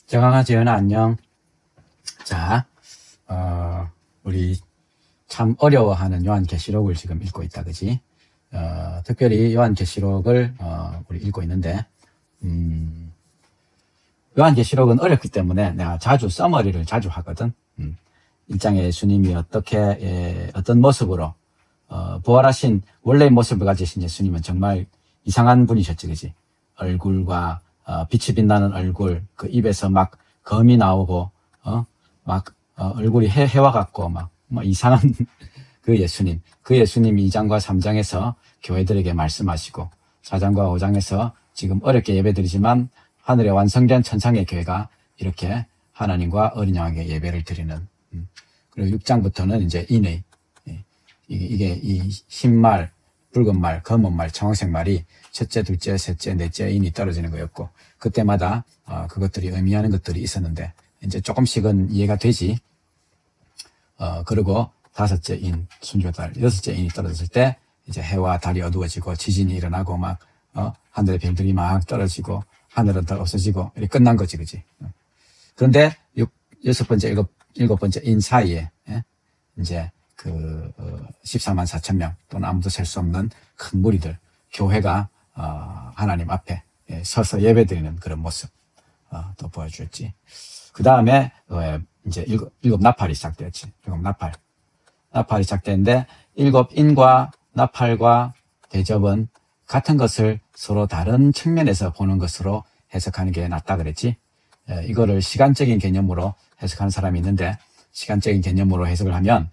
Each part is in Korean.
정강아, 지연아, 안녕. 자, 우리 참 어려워하는 요한계시록을 지금 읽고 있다, 그지? 특별히 요한계시록을, 우리 읽고 있는데, 요한계시록은 어렵기 때문에 내가 자주 서머리를 자주 하거든. 1장에 예수님이 어떤 모습으로, 부활하신 원래의 모습을 가지신 예수님은 정말 이상한 분이셨지, 그지? 얼굴과, 빛이 빛나는 얼굴, 그 입에서 막 검이 나오고, 얼굴이 해와 같고, 이상한 그 예수님 2장과 3장에서 교회들에게 말씀하시고, 4장과 5장에서 지금 어렵게 예배드리지만, 하늘에 완성된 천상의 교회가 이렇게 하나님과 어린 양에게 예배를 드리는, 그리고 6장부터는 이제 인의, 이게 이 흰말, 붉은 말, 검은 말, 청색 말이 첫째, 둘째, 셋째, 넷째 인이 떨어지는 거였고, 그때마다 그것들이 의미하는 것들이 있었는데, 이제 조금씩은 이해가 되지. 그리고 다섯째 인, 순교달, 여섯째 인이 떨어졌을 때 이제 해와 달이 어두워지고 지진이 일어나고 하늘의 별들이 막 떨어지고 하늘은 더 없어지고 이렇게 끝난 거지, 그지? 그런데 여섯 번째, 일곱 번째 인 사이에 이제 14만 4천 명 또는 아무도 셀 수 없는 큰 무리들, 교회가 하나님 앞에 서서 예배드리는 그런 모습 또 보여주었지. 그 다음에 이제 일곱 나팔이 시작되었지. 일곱 나팔이 시작되는데, 일곱 인과 나팔과 대접은 같은 것을 서로 다른 측면에서 보는 것으로 해석하는 게 낫다 그랬지. 이거를 시간적인 개념으로 해석하는 사람이 있는데, 시간적인 개념으로 해석을 하면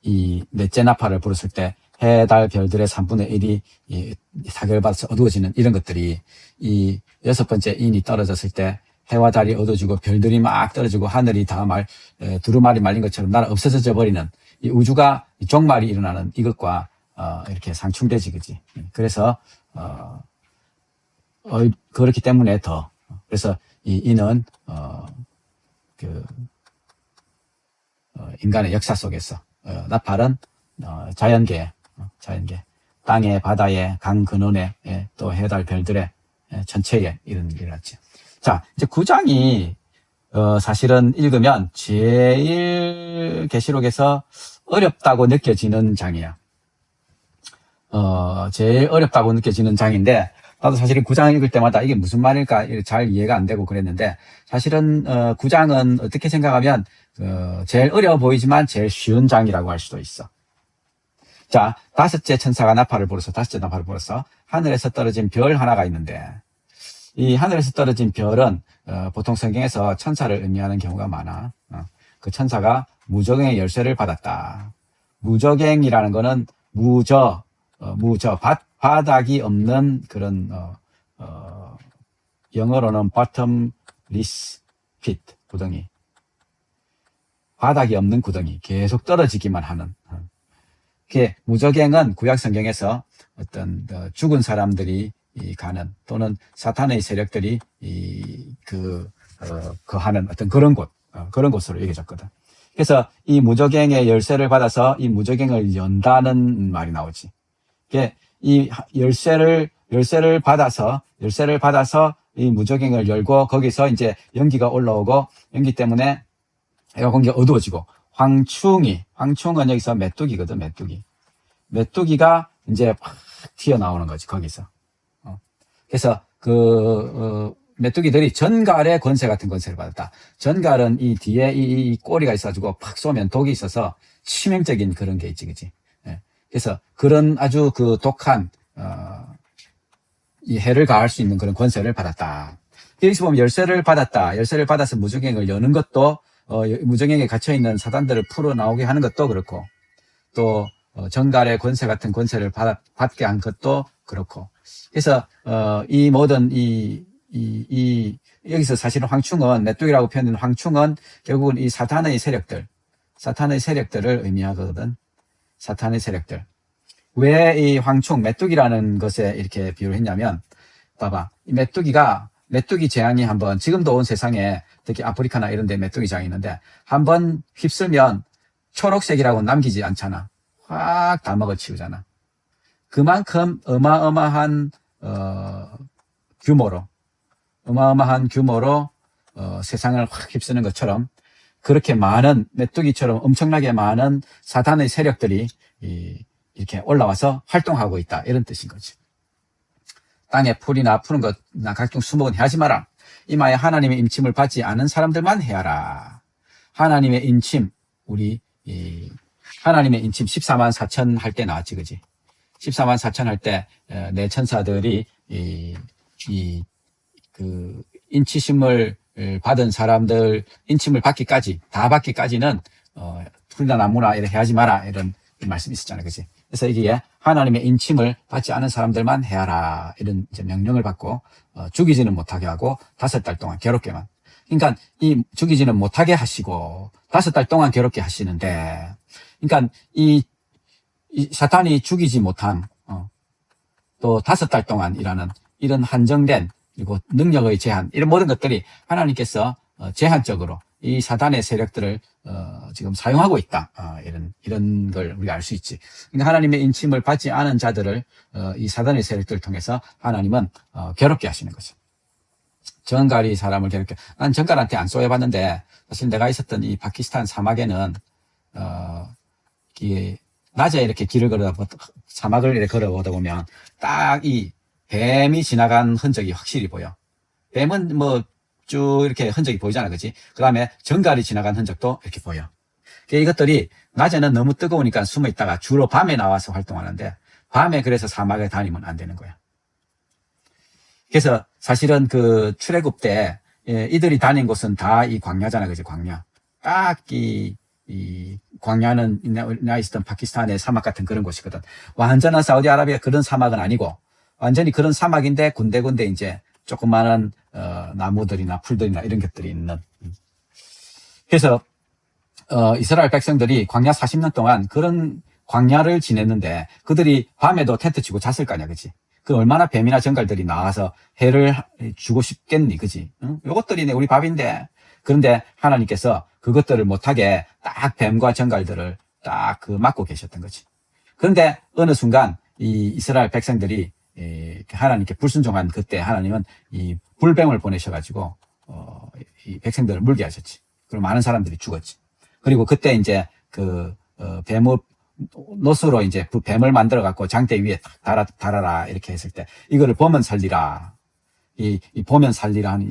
이 넷째 나팔을 불었을 때 해, 달, 별들의 3분의 1이 타격을 받아서 어두워지는 이런 것들이 이 여섯 번째 인이 떨어졌을 때 해와 달이 어두워지고 별들이 막 떨어지고 하늘이 다 두루마리 말린 것처럼 나라 없어져 버리는 이 우주가 종말이 일어나는 이것과 이렇게 상충되지, 그지? 그래서 그렇기 때문에 그래서 이 인은 인간의 역사 속에서 나팔은 자연계 땅에, 바다에, 강 근원에, 또 해달 별들의 전체에 이런 일을 하죠. 자, 이제 9장이 사실은 읽으면 제일 계시록에서 어렵다고 느껴지는 장이야. 제일 어렵다고 느껴지는 장인데, 나도 사실은 9장 읽을 때마다 이게 무슨 말일까 잘 이해가 안 되고 그랬는데, 사실은 9장은 어떻게 생각하면 제일 어려워 보이지만 제일 쉬운 장이라고 할 수도 있어. 자, 다섯째 나팔을 불어서 하늘에서 떨어진 별 하나가 있는데, 이 하늘에서 떨어진 별은 보통 성경에서 천사를 의미하는 경우가 많아. 그 천사가 무저갱의 열쇠를 받았다. 무저갱이라는 거는 바닥이 없는 그런 영어로는 bottomless pit, 구덩이. 바닥이 없는 구덩이, 계속 떨어지기만 하는. 무저갱은 구약 성경에서 어떤 죽은 사람들이 가는, 또는 사탄의 세력들이 거하는 어떤 그런 곳으로 얘기해졌거든. 그래서 이 무저갱의 열쇠를 받아서 이 무저갱을 연다는 말이 나오지. 이 열쇠를 받아서 이 무저갱을 열고 거기서 이제 연기가 올라오고, 연기 때문에 해가 공기가 어두워지고, 황충은 여기서 메뚜기거든, 메뚜기가 이제 팍 튀어나오는 거지, 거기서. 그래서 메뚜기들이 전갈의 권세 같은 권세를 받았다. 전갈은 이 뒤에 이 꼬리가 있어가지고 팍 쏘면 독이 있어서 치명적인 그런 게 있지, 그치? 그래서 그런 아주 독한, 이 해를 가할 수 있는 그런 권세를 받았다. 여기서 보면 열쇠를 받아서 무저갱을 여는 것도, 무저갱에 갇혀있는 사단들을 풀어나오게 하는 것도 그렇고, 또, 전갈의 권세 같은 권세를 받게 한 것도 그렇고. 그래서, 이 모든 여기서 사실은 황충은, 메뚜기라고 표현된 황충은 결국은 이 사탄의 세력들을 의미하거든. 사탄의 세력들. 왜 이 황충, 메뚜기라는 것에 이렇게 비유를 했냐면, 봐봐. 이 메뚜기 재앙이 한번, 지금도 온 세상에, 특히 아프리카나 이런 데 메뚜기 재앙이 있는데, 한번 휩쓸면 초록색이라고 남기지 않잖아. 확 다 먹어치우잖아. 그만큼 어마어마한 규모로 세상을 확 휩쓰는 것처럼 그렇게 많은 메뚜기처럼 엄청나게 많은 사탄의 세력들이 이렇게 올라와서 활동하고 있다 이런 뜻인 거죠. 땅에 풀이나 푸른 것이나 각종 수목은 해하지 마라. 이마에 하나님의 임침을 받지 않은 사람들만 해하라. 하나님의 임침 하나님의 임침 14만 4천 할 때 나왔지, 그지? 14만 4천 할 때 내 천사들이 그 인치심을 받은 사람들 인침을 다 받기까지는 풀이나 나무나 이렇게 해하지 마라 이런 말씀이 있었잖아요, 그지? 그래서 이게 하나님의 인침을 받지 않은 사람들만 해하라 이런 이제 명령을 받고 죽이지는 못하게 하고 5달 동안 괴롭게만. 그러니까 이 죽이지는 못하게 하시고 5달 동안 괴롭게 하시는데, 그러니까 이 사탄이 죽이지 못한 또 5달 동안 일하는 이런 한정된 그리고 능력의 제한 이런 모든 것들이 하나님께서 제한적으로 이 사탄의 세력들을 지금 사용하고 있다. 이런 걸 우리가 알 수 있지. 그러니까 하나님의 인침을 받지 않은 자들을 이 사탄의 세력들을 통해서 하나님은 괴롭게 하시는 거죠. 정갈이 사람을 괴롭게. 난 정갈한테 안 쏘여봤는데 사실 내가 있었던 이 파키스탄 사막에는 낮에 이렇게 길을 사막을 이렇게 걸어보다 보면 딱 이 뱀이 지나간 흔적이 확실히 보여. 뱀은 뭐 쭉 이렇게 흔적이 보이잖아, 그치? 그 다음에 정갈이 지나간 흔적도 이렇게 보여. 이것들이 낮에는 너무 뜨거우니까 숨어 있다가 주로 밤에 나와서 활동하는데, 밤에 그래서 사막에 다니면 안 되는 거야. 그래서 사실은 그 출애굽 때 이들이 다닌 곳은 다 이 광야잖아, 그치? 광야. 딱 이 광야는 나 있었던 파키스탄의 사막 같은 그런 곳이거든. 완전한 사우디아라비아 그런 사막은 아니고 완전히 그런 사막인데 군데군데 이제 조그마한 나무들이나 풀들이나 이런 것들이 있는. 그래서 이스라엘 백성들이 광야 40년 동안 그런 광야를 지냈는데 그들이 밤에도 텐트 치고 잤을 거 아니야, 그치? 그 얼마나 뱀이나 정갈들이 나와서 해를 주고 싶겠니, 그치? 응? 요것들이 우리 밥인데. 그런데 하나님께서 그것들을 못하게 딱 뱀과 정갈들을 딱 막고 계셨던 거지. 그런데 어느 순간 이 이스라엘 백성들이 하나님께 불순종한 그때 하나님은 이 불뱀을 보내셔가지고 이 백성들을 물게 하셨지. 그리고 많은 사람들이 죽었지. 그리고 그때 이제 뱀을 노스로 이제 그 뱀을 만들어 갖고 장대 위에 딱 달아라 이렇게 했을 때 이거를 보면 살리라. 이 보면 살리라 하는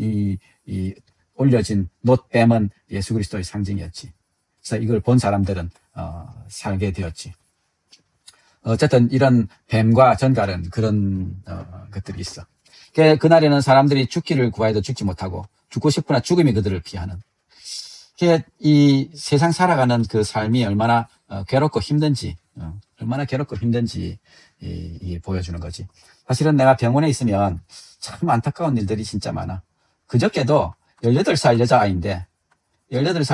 이 올려진 놋뱀은 예수 그리스도의 상징이었지. 그래서 이걸 본 사람들은 살게 되었지. 어쨌든 이런 뱀과 전갈은 그런 것들이 있어. 그날에는 사람들이 죽기를 구하여도 죽지 못하고 죽고 싶으나 죽음이 그들을 피하는. 이 세상 살아가는 그 삶이 얼마나 괴롭고 힘든지, 보여주는 거지. 사실은 내가 병원에 있으면 참 안타까운 일들이 진짜 많아. 그저께도 18살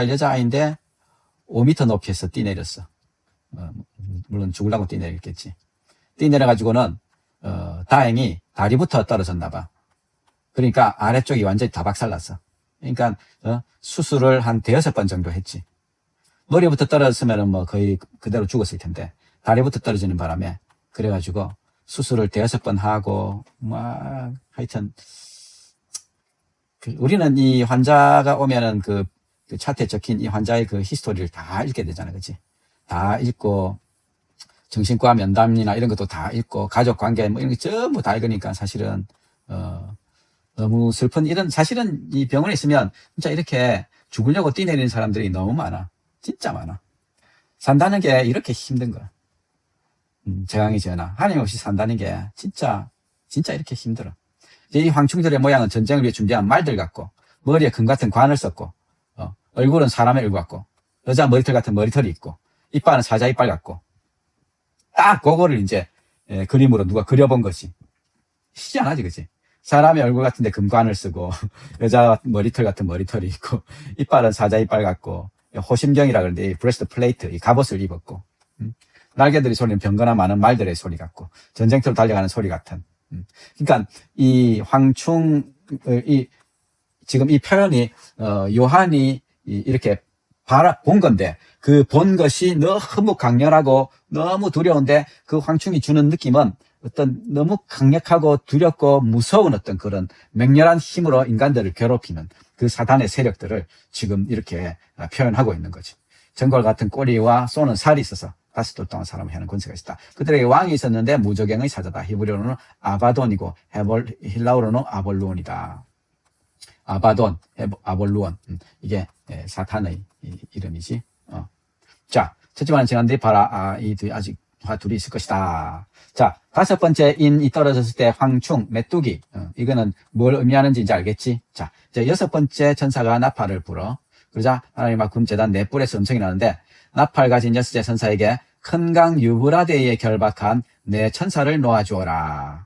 여자아이인데 5m 높이에서 뛰내렸어. 물론 죽으려고 뛰내렸겠지. 뛰내려가지고는 다행히 다리부터 떨어졌나 봐. 그러니까 아래쪽이 완전히 다 박살났어. 그러니까 수술을 한 5번 정도 했지. 머리부터 떨어졌으면 뭐 거의 그대로 죽었을 텐데 다리부터 떨어지는 바람에 그래가지고 수술을 5번 하고 하여튼 우리는 이 환자가 오면은 그 차트에 적힌 이 환자의 그 히스토리를 다 읽게 되잖아, 그치? 다 읽고 정신과 면담이나 이런 것도 다 읽고 가족 관계 뭐 이런 게 전부 다 읽으니까 사실은 너무 슬픈 사실은 이 병원에 있으면 진짜 이렇게 죽으려고 뛰내리는 사람들이 너무 많아. 진짜 많아. 산다는 게 이렇게 힘든 거야. 재앙이 전하. 하나님 없이 산다는 게 진짜 이렇게 힘들어. 이 황충들의 모양은 전쟁을 위해 준비한 말들 같고, 머리에 금 같은 관을 썼고, 얼굴은 사람의 얼굴 같고, 여자 머리털 같은 머리털이 있고, 이빨은 사자 이빨 같고, 딱 그거를 이제 그림으로 누가 그려본 것이 희한하지, 그치? 사람의 얼굴 같은데 금관을 쓰고, 여자 머리털 같은 머리털이 있고, 이빨은 사자 이빨 같고, 호심경이라 그러는데, 이 브레스트 플레이트, 이 갑옷을 입었고, 날개들이 소리는 병거나 많은 말들의 소리 같고, 전쟁터로 달려가는 소리 같은. 그러니까 이 황충, 지금 이 표현이 요한이 이렇게 본 건데 그 본 것이 너무 강렬하고 너무 두려운데 그 황충이 주는 느낌은 어떤 너무 강력하고 두렵고 무서운 어떤 그런 맹렬한 힘으로 인간들을 괴롭히는 그 사단의 세력들을 지금 이렇게 표현하고 있는 거지. 정골 같은 꼬리와 쏘는 살이 있어서 다시 돌 동안 사람을 하는 권세가 있었다. 그들에게 왕이 있었는데 무저갱의 사자다. 히브리어로는 아바돈이고 힐라우로는 아볼루온이다. 아바돈, 아볼루온. 이게 사탄의 이름이지. 자, 첫째만 지난 뒤 봐라. 이 둘이 아직 둘이 있을 것이다. 자, 다섯 번째 인이 떨어졌을 때 황충, 메뚜기. 이거는 뭘 의미하는지 이제 알겠지? 자, 이제 여섯 번째 천사가 나팔을 불어. 그러자 하나님의 금제단 네 뿔에서 음성이 나는데 나팔 가진 여섯째 천사에게 큰 강 유브라데에 결박한 네 천사를 놓아주어라.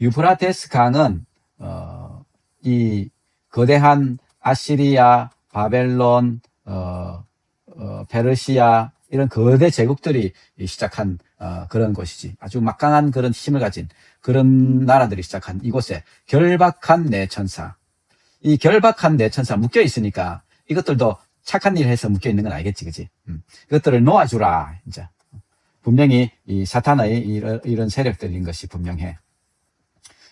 유브라데스 강은 이 거대한 아시리아, 바벨론, 페르시아 이런 거대 제국들이 시작한 그런 곳이지. 아주 막강한 그런 힘을 가진 그런 나라들이 시작한 이곳에 결박한 네 천사. 이 결박한 네 천사 묶여 있으니까 이것들도 착한 일을 해서 묶여 있는 건 알겠지, 그지? 이것들을 놓아주라. 이제 분명히 이 사탄의 이런 세력들인 것이 분명해.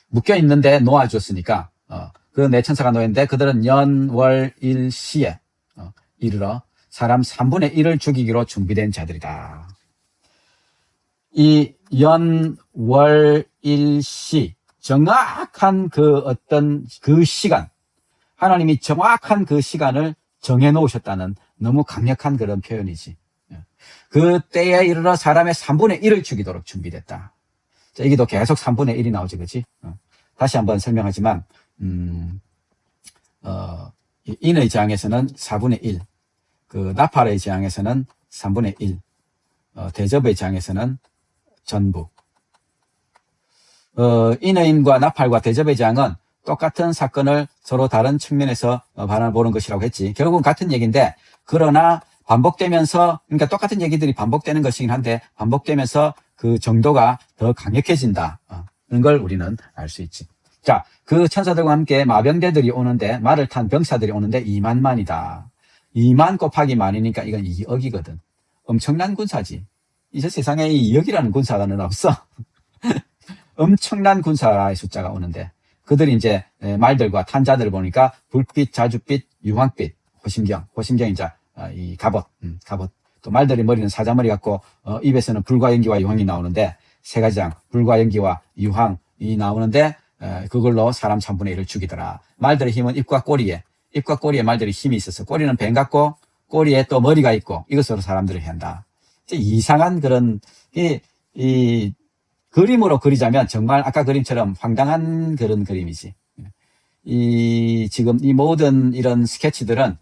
묶여 있는데 놓아줬으니까 그 네 천사가 놓였는데 그들은 연, 월, 일, 시에 이르러 사람 3분의 1을 죽이기로 준비된 자들이다. 이 연, 월, 일, 시 정확한 그 어떤 그 시간 하나님이 정확한 그 시간을 정해 놓으셨다는 너무 강력한 그런 표현이지. 그 때에 이르러 사람의 3분의 1을 죽이도록 준비됐다. 자, 여기도 계속 3분의 1이 나오지, 그치? 다시 한번 설명하지만, 인의 재앙에서는 4분의 1, 그 나팔의 재앙에서는 3분의 1, 대접의 재앙에서는 전부. 인의인과 나팔과 대접의 재앙은 똑같은 사건을 서로 다른 측면에서 바라보는 것이라고 했지. 결국은 같은 얘기인데, 그러나 반복되면서, 그러니까 똑같은 얘기들이 반복되는 것이긴 한데, 반복되면서 그 정도가 더 강력해진다. 는 걸 우리는 알 수 있지. 자, 그 천사들과 함께 마병대들이 오는데, 말을 탄 병사들이 오는데 2만만이다. 2만 곱하기 만이니까 이건 2억이거든. 엄청난 군사지. 이제 세상에 2억이라는 군사는 없어. 엄청난 군사의 숫자가 오는데, 그들이 이제 말들과 탄자들을 보니까 불빛, 자줏빛, 유황빛, 호심경 이제 이 갑옷. 또 말들의 머리는 사자머리 같고 입에서는 불과 연기와 유황이 나오는데 세 가지 장, 불과 연기와 유황이 나오는데 그걸로 사람 3분의 1을 죽이더라. 말들의 힘은 입과 꼬리에 말들이 힘이 있어서 꼬리는 뱀 같고 꼬리에 또 머리가 있고 이것으로 사람들을 한다. 이상한 그런 이 그림으로 그리자면 정말 아까 그림처럼 황당한 그런 그림이지. 지금 이 모든 이런 스케치들은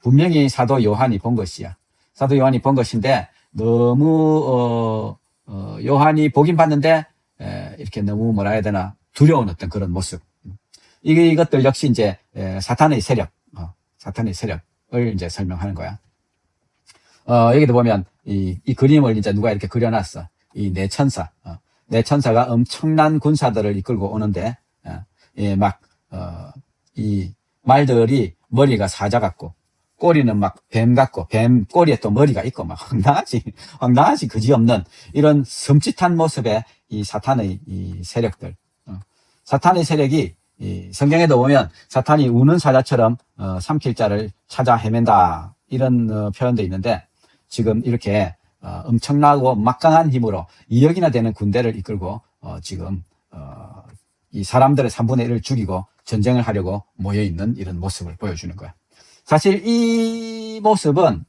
분명히 사도 요한이 본 것이야. 사도 요한이 본 것인데 너무 요한이 보긴 봤는데 이렇게 너무 뭐라 해야 되나 두려운 어떤 그런 모습. 이것들 역시 이제 사탄의 세력을 이제 설명하는 거야. 여기도 보면 이 그림을 이제 누가 이렇게 그려놨어. 이 네 천사. 네 천사가 엄청난 군사들을 이끌고 오는데 이 말들이 머리가 사자 같고 꼬리는 막 뱀 같고 뱀 꼬리에 또 머리가 있고 막 황당하지 그지없는 이런 섬찟한 모습의 이 사탄의 이 세력들. 사탄의 세력이 성경에도 보면 사탄이 우는 사자처럼 삼킬 자를 찾아 헤맨다 이런 표현도 있는데 지금 이렇게 엄청나고 막강한 힘으로 2억이나 되는 군대를 이끌고 지금 이 사람들의 3분의 1을 죽이고 전쟁을 하려고 모여있는 이런 모습을 보여주는 거야. 사실 이 모습은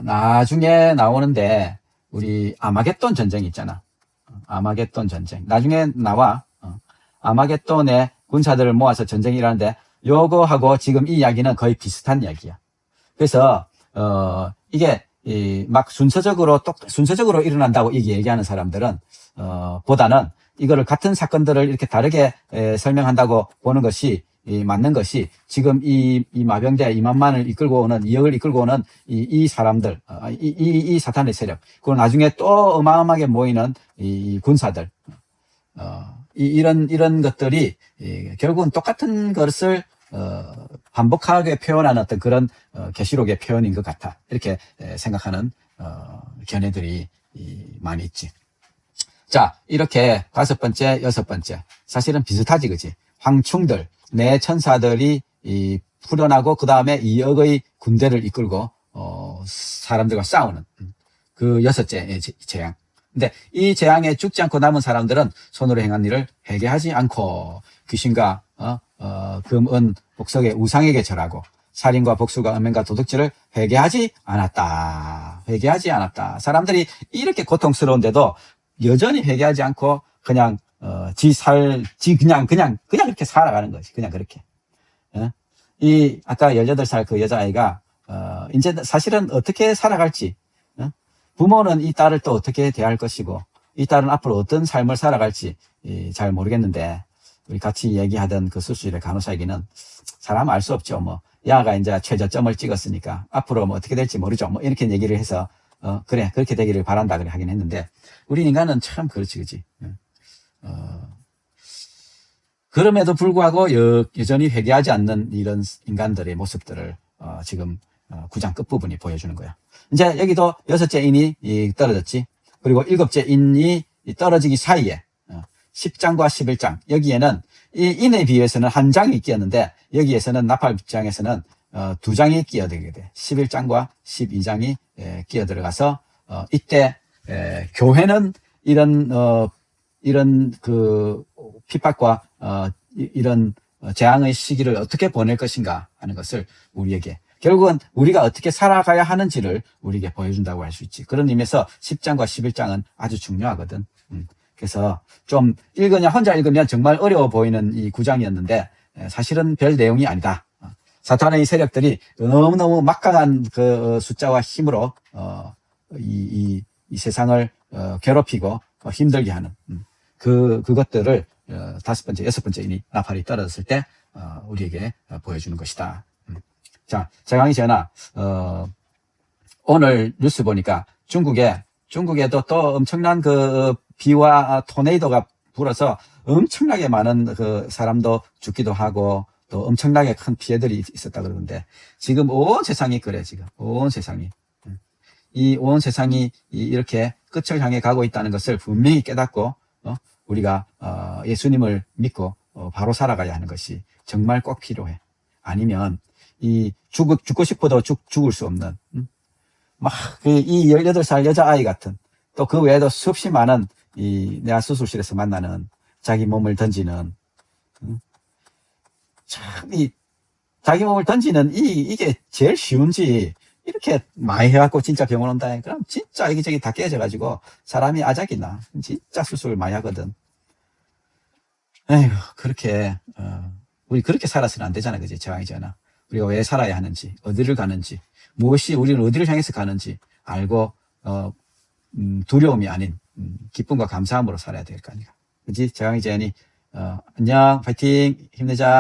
나중에 나오는데 우리 아마겟돈 전쟁 있잖아. 아마겟돈 전쟁 나중에 나와. 아마겟돈의 군사들을 모아서 전쟁이 일하는데 요거하고 지금 이 이야기는 거의 비슷한 이야기야. 그래서 이게 막 순서적으로 일어난다고 얘기하는 사람들은 보다는 이거를 같은 사건들을 이렇게 다르게 설명한다고 보는 것이 맞는 것이 지금 이 마병대 2만만을 이끌고 오는 2억을 이끌고 오는 이 사람들 이 사탄의 세력 그리고 나중에 또 어마어마하게 모이는 이 군사들 이런 것들이 결국은 똑같은 것을 반복하게 표현하는 어떤 그런 계시록의 표현인 것 같아. 이렇게 생각하는 견해들이 많이 있지. 자, 이렇게 5번째, 6번째. 사실은 비슷하지, 그지? 황충들, 내 천사들이 풀어나고, 그 다음에 2억의 군대를 이끌고, 사람들과 싸우는, 그 6째 재앙. 근데 이 재앙에 죽지 않고 남은 사람들은 손으로 행한 일을 회개하지 않고, 귀신과, 금, 은, 복석의 우상에게 절하고, 살인과 복수가 음행과 도둑질을 회개하지 않았다. 회개하지 않았다. 사람들이 이렇게 고통스러운데도 여전히 회개하지 않고 그냥 그냥 그렇게 살아가는 것이 그냥 그렇게. 이 아까 18살 그 여자아이가 이제 사실은 어떻게 살아갈지, 부모는 이 딸을 또 어떻게 대할 것이고 이 딸은 앞으로 어떤 삶을 살아갈지 잘 모르겠는데, 우리 같이 얘기하던 그 수술의 간호사에게는 사람 알 수 없죠. 뭐 야가 이제 최저점을 찍었으니까 앞으로 뭐 어떻게 될지 모르죠. 뭐 이렇게 얘기를 해서 그래 그렇게 되기를 바란다 그래 하긴 했는데, 우리 인간은 참 그렇지, 그지? 그럼에도 불구하고 여전히 회개하지 않는 이런 인간들의 모습들을 지금 9장 끝부분이 보여주는 거야. 이제 여기도 6째 인이 떨어졌지. 그리고 7째 인이 떨어지기 사이에 10장과 11장, 여기에는 이 인에 비해서는 한 장이 끼었는데 여기에서는 나팔장에서는 2장이 끼어들게 돼. 11장과 12장이 끼어들어가서 이때 교회는 이런 그 핍박과 이런 재앙의 시기를 어떻게 보낼 것인가 하는 것을 우리에게, 결국은 우리가 어떻게 살아가야 하는지를 우리에게 보여준다고 할 수 있지. 그런 의미에서 10장과 11장은 아주 중요하거든. 그래서 좀 혼자 읽으면 정말 어려워 보이는 이 9장이었는데 사실은 별 내용이 아니다. 사탄의 세력들이 너무너무 막강한 그 숫자와 힘으로 이 세상을 괴롭히고 힘들게 하는 그것들을 5번째, 6번째 인이 나팔이 떨어졌을 때 우리에게 보여주는 것이다. 자, 제강이 전하, 오늘 뉴스 보니까 중국에도 또 엄청난 그 비와 토네이도가 불어서 엄청나게 많은 그 사람도 죽기도 하고 또 엄청나게 큰 피해들이 있었다 그러는데, 지금 온 세상이 그래. 지금 온 세상이, 이 온 세상이 이렇게 끝을 향해 가고 있다는 것을 분명히 깨닫고 우리가 예수님을 믿고 바로 살아가야 하는 것이 정말 꼭 필요해. 아니면 이 죽고 싶어도 죽을 수 없는 막 이 18살 여자아이 같은, 또 그 외에도 수없이 많은 내가 수술실에서 만나는 자기 몸을 던지는, 참 자기 몸을 던지는 이게 제일 쉬운지, 이렇게 많이 해갖고 진짜 병원 온다. 그럼 진짜 여기저기 다 깨져가지고 사람이 아작이 나. 진짜 수술을 많이 하거든. 에휴, 그렇게 우리 그렇게 살아서는 안 되잖아, 그지? 제왕이잖아. 우리가 왜 살아야 하는지, 어디를 가는지, 무엇이 우리는 어디를 향해서 가는지 알고 두려움이 아닌 기쁨과 감사함으로 살아야 될 거 아니야. 그지? 제왕이 제안이 안녕, 파이팅, 힘내자.